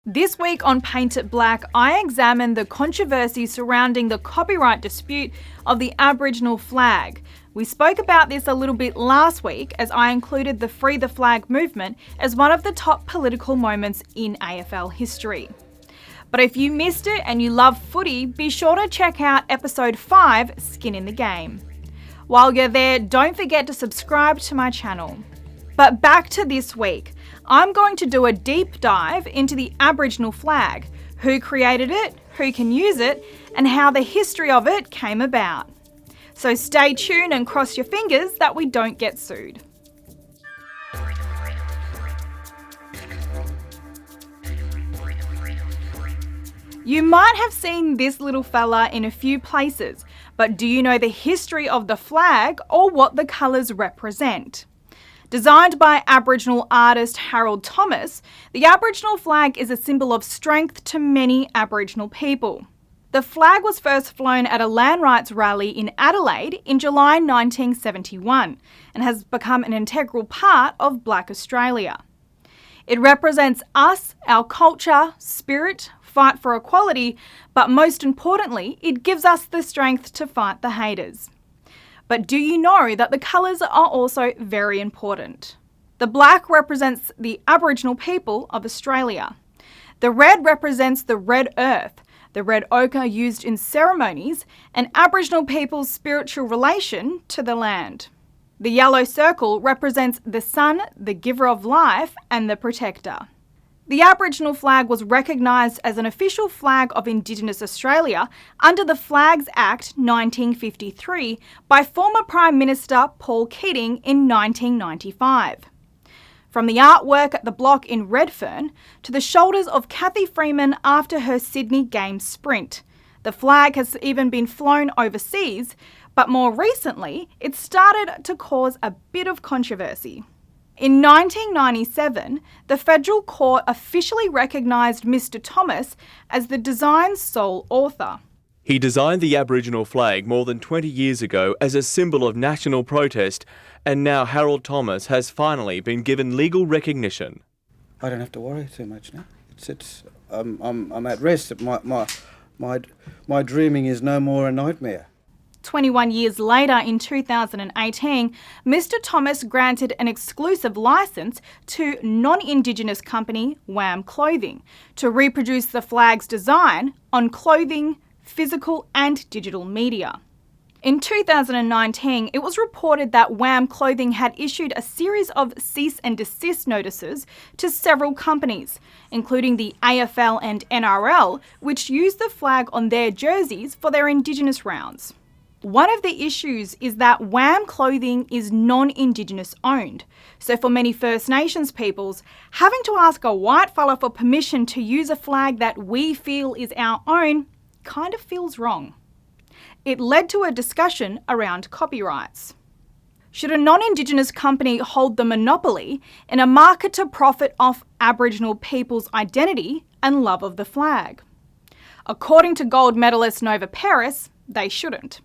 This week on Paint It Black, I examine the controversy surrounding the copyright dispute of the Aboriginal flag. We spoke about this a little bit last week as I included the Free the Flag movement as one of the top political moments in AFL history. But if you missed it and you love footy, be sure to check out episode 5, Skin in the Game. While you're there, don't forget to subscribe to my channel. But back to this week. I'm going to do a deep dive into the Aboriginal flag, who created it, who can use it, and how the history of it came about. So stay tuned and cross your fingers that we don't get sued. You might have seen this little fella in a few places, but do you know the history of the flag or what the colours represent? Designed by Aboriginal artist Harold Thomas, the Aboriginal flag is a symbol of strength to many Aboriginal people. The flag was first flown at a land rights rally in Adelaide in July 1971 and has become an integral part of Black Australia. It represents us, our culture, spirit, fight for equality, but most importantly, it gives us the strength to fight the haters. But do you know that the colours are also very important? The black represents the Aboriginal people of Australia. The red represents the red earth, the red ochre used in ceremonies, and Aboriginal people's spiritual relation to the land. The yellow circle represents the sun, the giver of life, and the protector. The Aboriginal flag was recognised as an official flag of Indigenous Australia under the Flags Act 1953 by former Prime Minister Paul Keating in 1995. From the artwork at the block in Redfern to the shoulders of Cathy Freeman after her Sydney Games sprint, the flag has even been flown overseas, but more recently it started to cause a bit of controversy. In 1997, the Federal Court officially recognised Mr. Thomas as the design's sole author. He designed the Aboriginal flag more than 20 years ago as a symbol of national protest, and now Harold Thomas has finally been given legal recognition. I don't have to worry too much now. I'm at rest. My dreaming is no more a nightmare. 21 years later, in 2018, Mr. Thomas granted an exclusive licence to non-Indigenous company WAM Clothing to reproduce the flag's design on clothing, physical and digital media. In 2019, it was reported that WAM Clothing had issued a series of cease and desist notices to several companies, including the AFL and NRL, which used the flag on their jerseys for their Indigenous rounds. One of the issues is that WAM Clothing is non-Indigenous owned, so for many First Nations peoples, having to ask a white fella for permission to use a flag that we feel is our own kind of feels wrong. It led to a discussion around copyrights. Should a non-Indigenous company hold the monopoly in a market to profit off Aboriginal people's identity and love of the flag? According to gold medalist Nova Peris, they shouldn't.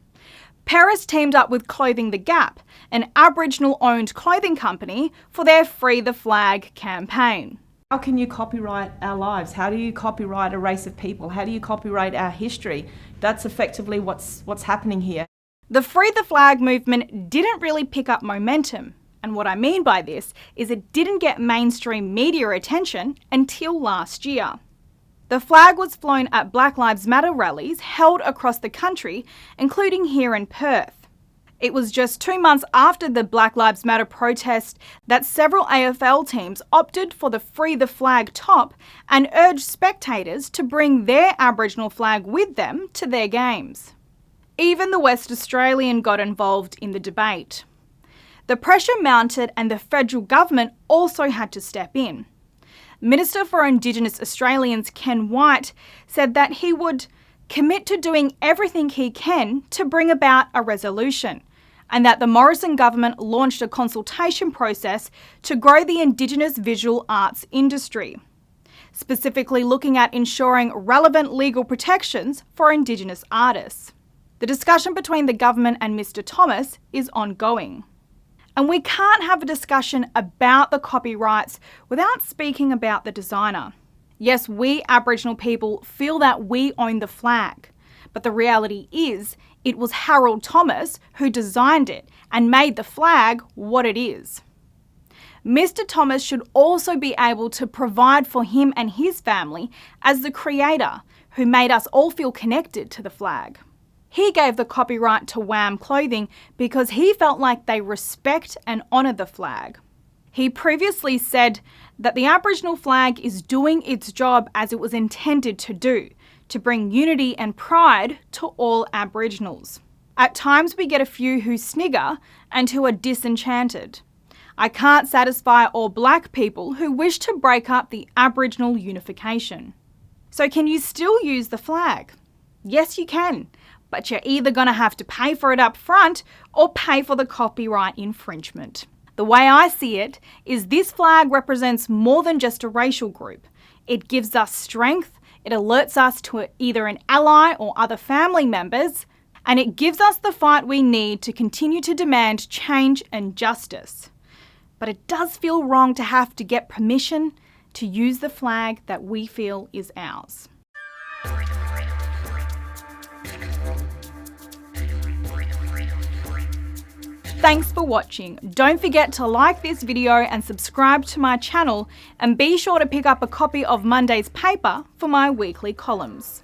Peris teamed up with Clothing the Gap, an Aboriginal-owned clothing company, for their Free the Flag campaign. How can you copyright our lives? How do you copyright a race of people? How do you copyright our history? That's effectively what's happening here. The Free the Flag movement didn't really pick up momentum, and what I mean by this is it didn't get mainstream media attention until last year. The flag was flown at Black Lives Matter rallies held across the country, including here in Perth. It was just 2 months after the Black Lives Matter protest that several AFL teams opted for the Free the Flag top and urged spectators to bring their Aboriginal flag with them to their games. Even the West Australian got involved in the debate. The pressure mounted and the federal government also had to step in. Minister for Indigenous Australians Ken White said that he would commit to doing everything he can to bring about a resolution, and that the Morrison government launched a consultation process to grow the Indigenous visual arts industry, specifically looking at ensuring relevant legal protections for Indigenous artists. The discussion between the government and Mr. Thomas is ongoing. And we can't have a discussion about the copyrights without speaking about the designer. Yes, we Aboriginal people feel that we own the flag, but the reality is it was Harold Thomas who designed it and made the flag what it is. Mr. Thomas should also be able to provide for him and his family as the creator who made us all feel connected to the flag. He gave the copyright to WAM clothing because he felt like they respect and honour the flag. He previously said that the Aboriginal flag is doing its job as it was intended to do, to bring unity and pride to all Aboriginals. At times we get a few who snigger and who are disenchanted. I can't satisfy all black people who wish to break up the Aboriginal unification. So can you still use the flag? Yes, you can, but you're either going to have to pay for it up front or pay for the copyright infringement. The way I see it is this flag represents more than just a racial group. It gives us strength, it alerts us to either an ally or other family members, and it gives us the fight we need to continue to demand change and justice. But it does feel wrong to have to get permission to use the flag that we feel is ours. Thanks for watching. Don't forget to like this video and subscribe to my channel, and be sure to pick up a copy of Monday's paper for my weekly columns.